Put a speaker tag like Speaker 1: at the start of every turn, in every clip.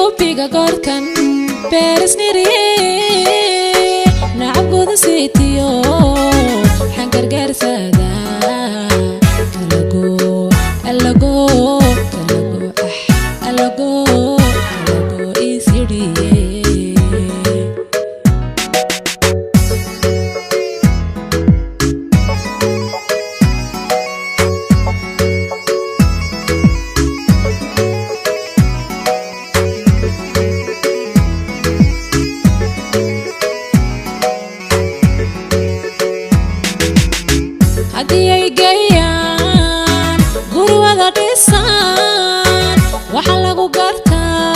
Speaker 1: حبك قركن بارسني نعبد سيتيو حنكر قرسادا كلاقو ألاقو ألاقو إيسيري هدي أي جيان غرو هذا ديسان وحلقو قرتا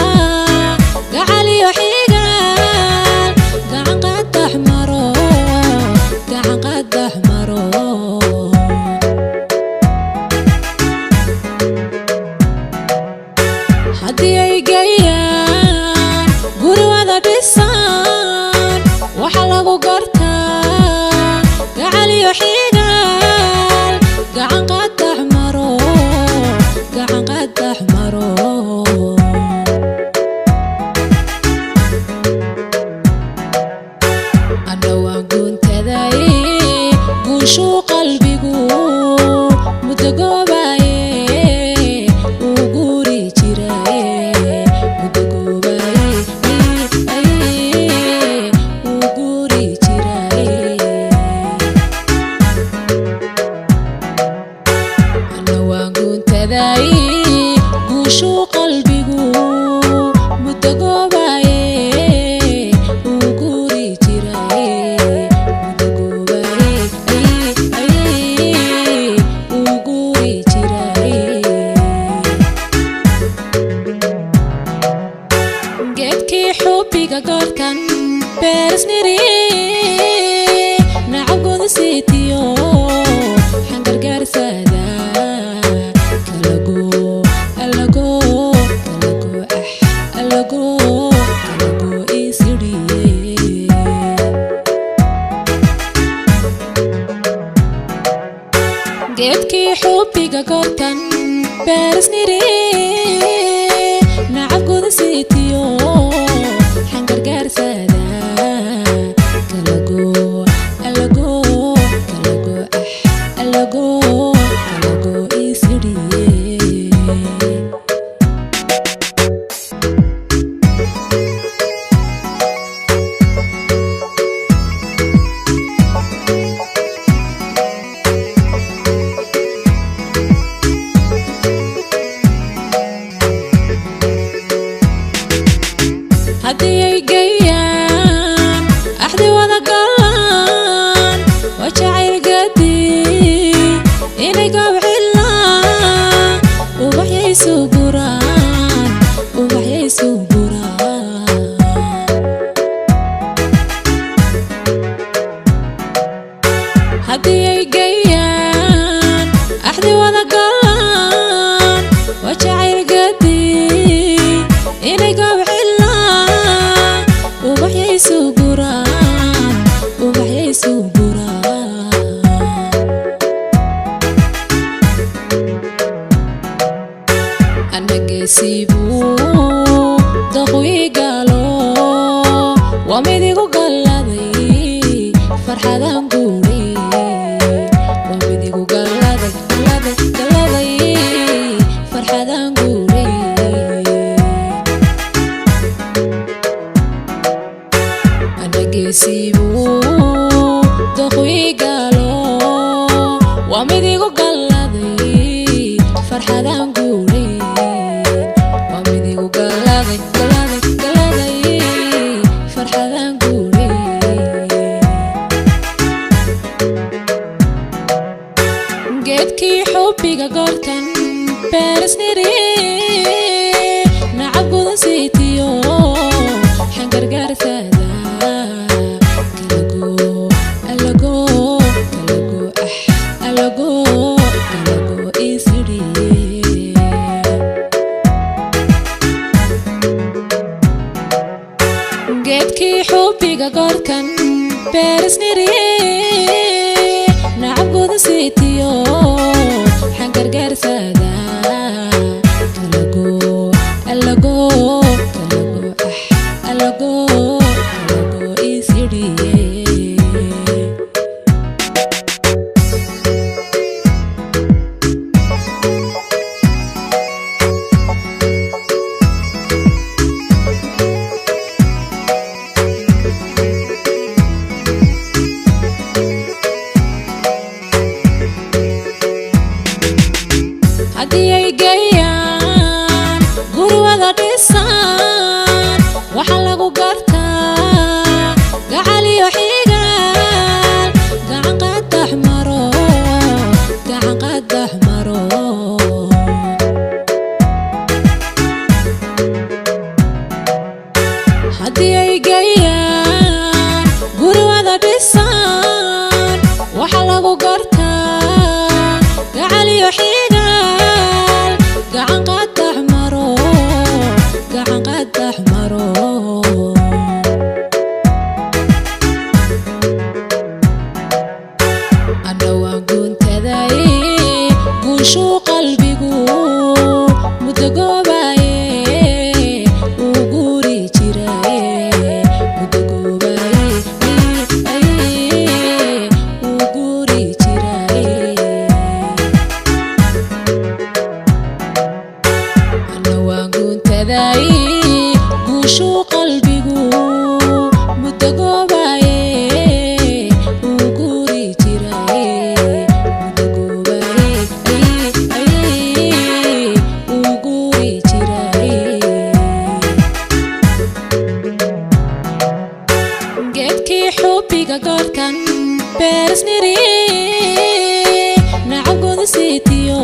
Speaker 1: قعالي وحيقان قعن قد أحمرو قعن قد أحمرو هدي أي جيان غرو هذا ديسان وحلقو قرتا قعالي وحيقان قعن قد أحمرو قعن قد أحمرو أنا وأكون تذاي قوشو قلبي قو متقوباي وقوري جراي متقوباي وقوري جراي أنا وأكون تذاي قوشو قلبي قو متقوباي وقوري جراي متقوباي وقوري جراي قدكي حبي قركن بارسني نعبد سيتيو حنكر قرسادا كلاقو ألاقو ألاقو إيسيري قدكي حبي قركن بارسني نعبد سيتيو حنكر قرسادا كلاقو ألاقو ألاقو إيسيري هدي أي جيان أحدي وذا قلان وشعير قدي إني قابع الله وبحيي سوقران وبحيي سوقران هدي أي جيان أحدي وذا قلان وشعير قدي إني قابع وبحيي سوقران وبحيي سوقران أنا قسيبو ضغوي قالو وميديقو قلبي فرحة نقولي وميديقو قلبي فرحة نقولي قسيبو ضغوي قالو وميديقو قلبي فرحة نقولي وميديقو قلبي فرحة نقولي قدكي حبي قركن بارسني نعبد سيتيو حنكر قرسادا كلاقو ألاقو إيسيري قدكي حبي قركن بارسني نعبد سيتيو حنكر قرسادا كلاقو haddii ay geeyaan guri wada dhisan waxa lagu gartaa gacal iyo xigaal gacan qadax maro gacan qadax maro ana waan guntaday guushu qalbigu muddo goobaye uu guri jiray muddo goobaye uu guri jiray ana waan guntaday guushu qalbigu muddo goobaye uu guri jiray muddo goobaye uu guri jiray geedkii xubbiga goortan beersniri nacabkooda siitiyo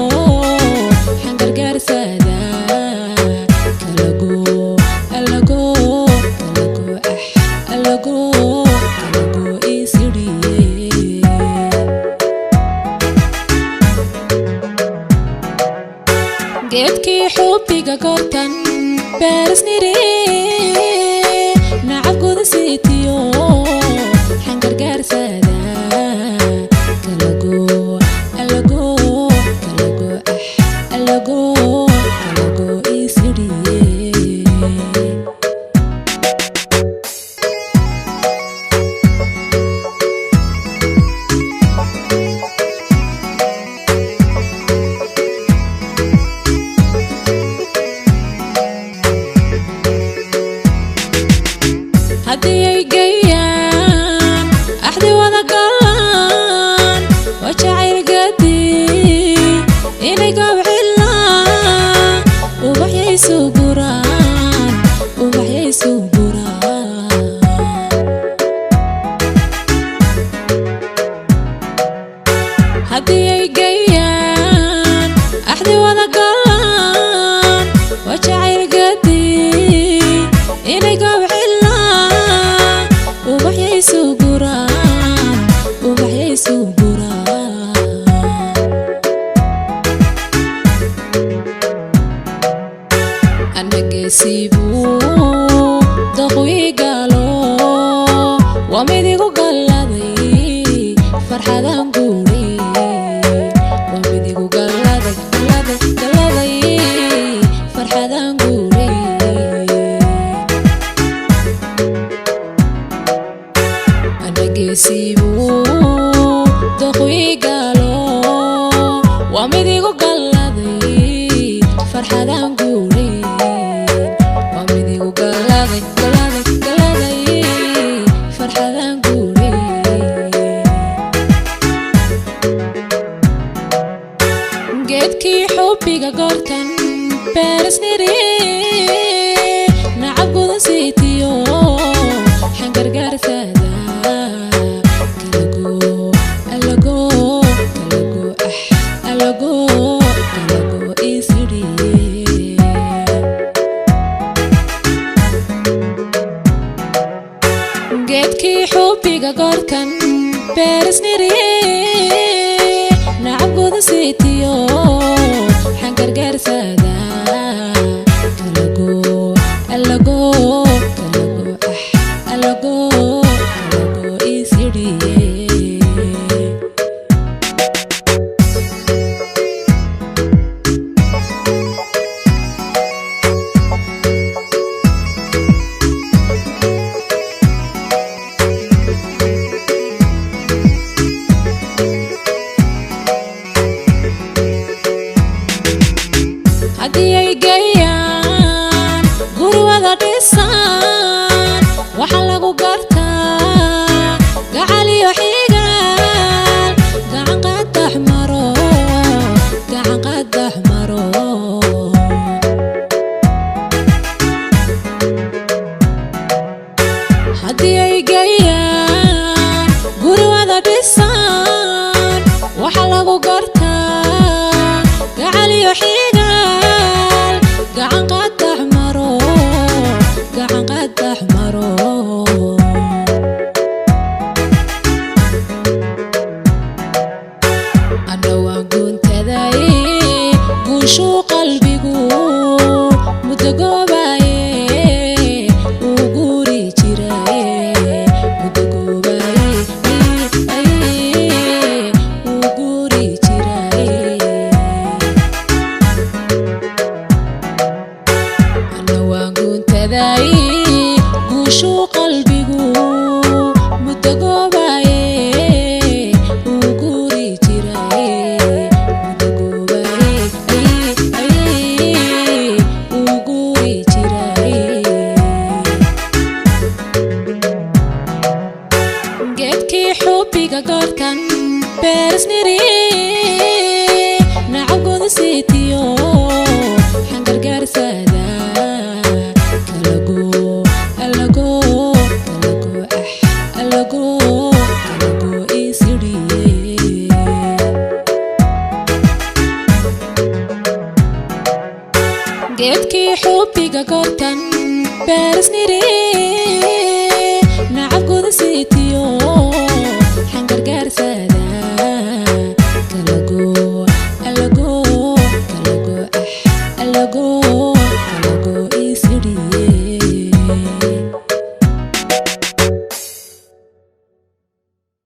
Speaker 1: xangargaarsada kalago isiriye geedkii xubbiga goortan beersniri nacabkooda siitiyo xangargaarsada kalago isiriye haddii ay geeyaan axdi wada galaan waa jacayl gadi inay gabcilaan ubaxyay soo guraan ubaxyay soo guraan haddii ay geeyaan axdi wada galaan waa jacayl gadi inay gabcilaan ubaxyay soo guraan ubaxyay soo guraan ana geesiibuu daqwiigalo waa mid igu galladay farxadan guuri waa mid igu galladay farxadan guuri ana geesiibuu daqwiigalo waa mid igu galladay farxadan guuri waa mid igu galladay farxadan guuri geedkii xubbiga goortan beersniri nacabkooda siitiyo xangargaarsada kalago isiriye geedkii xubbiga goortan beersniri nacabkooda siitiyo xangargaarsada kalago isiriye haddii ay geeyaan guri wada dhisan waxa lagu gartaa gacal iyo xigaal gacan qadax maro gacan qadax maro haddii ay geeyaan guri wada dhisan waxa lagu gartaa gacal iyo xigaal gacan qadax maro داي قوشو قلبي متقوباي وقوري جراي متقوباي وقوري جراي قدكي حبي قارتن بيرسنيري نعقود سيتيو حنقر قارسادا كلاقو ألاقو ألاقو إيسيري قدكي حبي قارتن بيرسنيري نعقود سيتيو حنقر قارسادا كلاقو ألاقو ألاقو